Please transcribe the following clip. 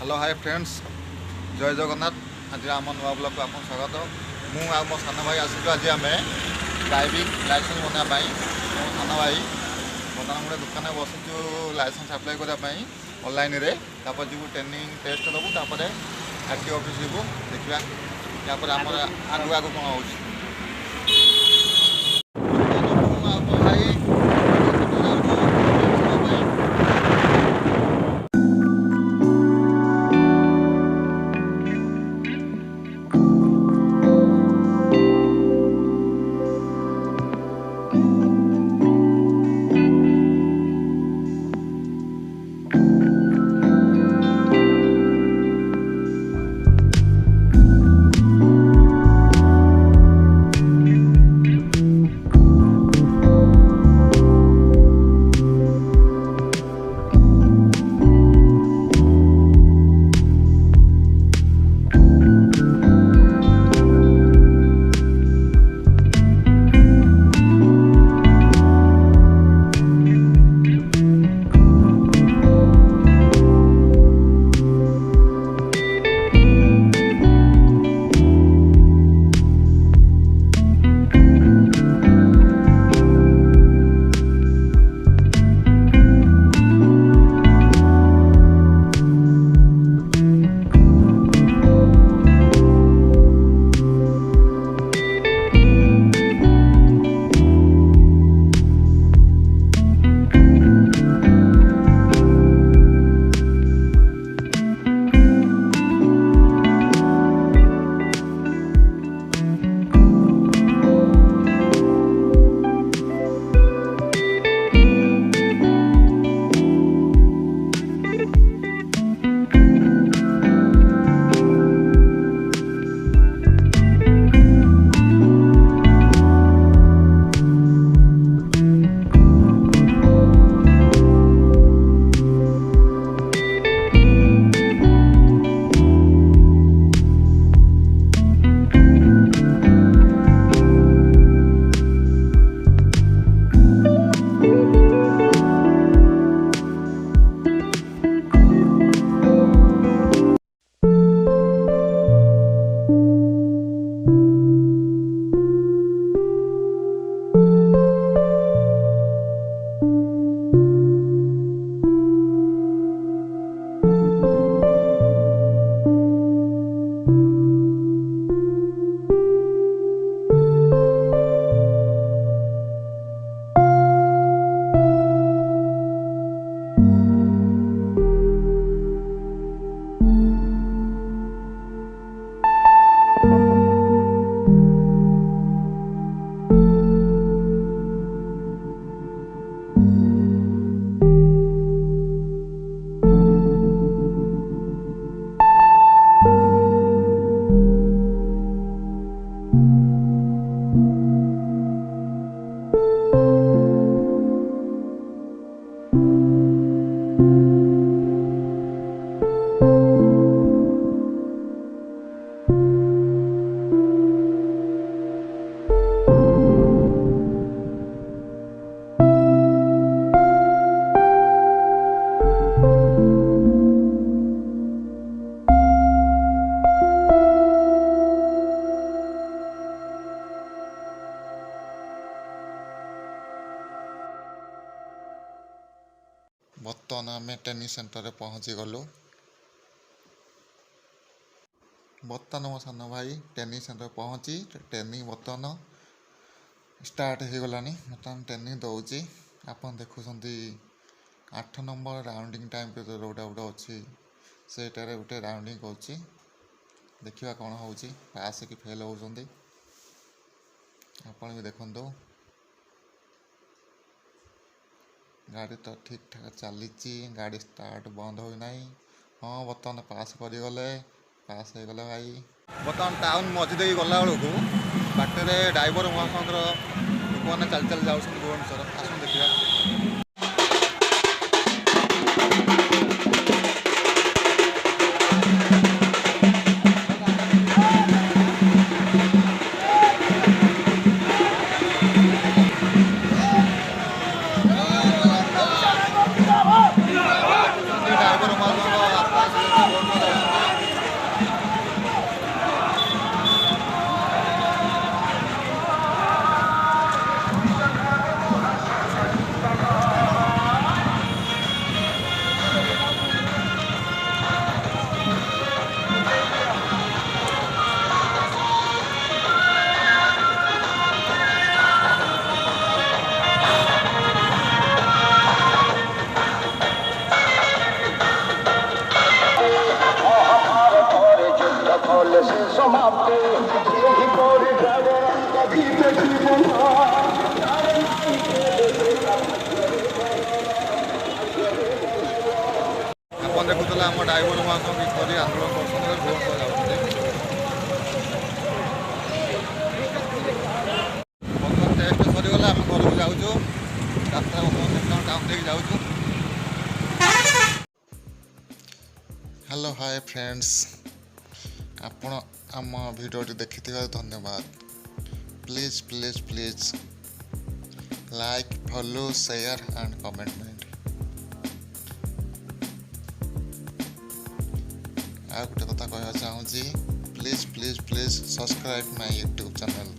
Hello hi friends जय जगन्नाथ। आज आम नुआ ब्लॉग को आप स्वागत। मु आ मो सान भाई आसलु आज आम ड्राइविंग लाइसेंस बनावाई। मो सान भाई बर्तमान गोटे दुकान बसुचु लाइसेंस आप्लाय करने ऑनलाइन रे। तापर जीवु ट्रेनिंग टेस्ट दबु तापर आरटीओ ऑफिस जीवु देखा यापर आम आगु आगु कौन हो। बर्तमान आम ट्रेनिंग सेंटर में पहुँची गलु। बर्तमान मो सान भाई ट्रेनिंग सेंटर पहुँची ट्रेनिंग बर्तमान स्टार्ट हो गलानी। बर्तमान ट्रेनिंग दौची आप देखुं 8 नंबर राउंडिंग टाइम पे गोटे गोटे अच्छी सेटारे गोटे राउंडिंग कर देखा कौन हो पास कि फेल होती आपन भी देखु। गाड़ी तो ठीक ठाक चली गाड़ी स्टार्ट बंद होना। हाँ बर्तमान पास करगले पास हो गले भाई। बर्तमान टाउन मझी गला बेलू बाटे ड्राइवर महासंघर लोक मैंने चल चल जाऊँ भुवनेश्वर आस देखा। ड्राइवर समाप्त ଆପଣ ଦେଖୁଥିଲେ ଆମ ଡ୍ରାଇଭର ମାନଙ୍କୁ କିପରି ଆନ୍ଦୋଳନ କରୁଛନ୍ତି ଭୁବନେଶ୍ୱର ଯାଉଛନ୍ତି। ବର୍ତ୍ତମାନ ଟେଷ୍ଟ ସରିଗଲା ଆମେ ଘରକୁ ଯାଉଛୁ। ଯାତ୍ରା ବର୍ତ୍ତମାନ ଟାଉନ୍ ଦେଇକି ଯାଉଛୁ। ହ୍ୟାଲୋ ହାଏ ଫ୍ରେଣ୍ଡସ୍, ଆପଣ ଆମ ଭିଡ଼ିଓଟି ଦେଖିଥିବାରୁ ଧନ୍ୟବାଦ। Please please please like, follow, share and comment. ଆଉ ଗୋଟେ କଥା କହିବାକୁ ଚାହୁଁଛି, please please please subscribe my YouTube channel.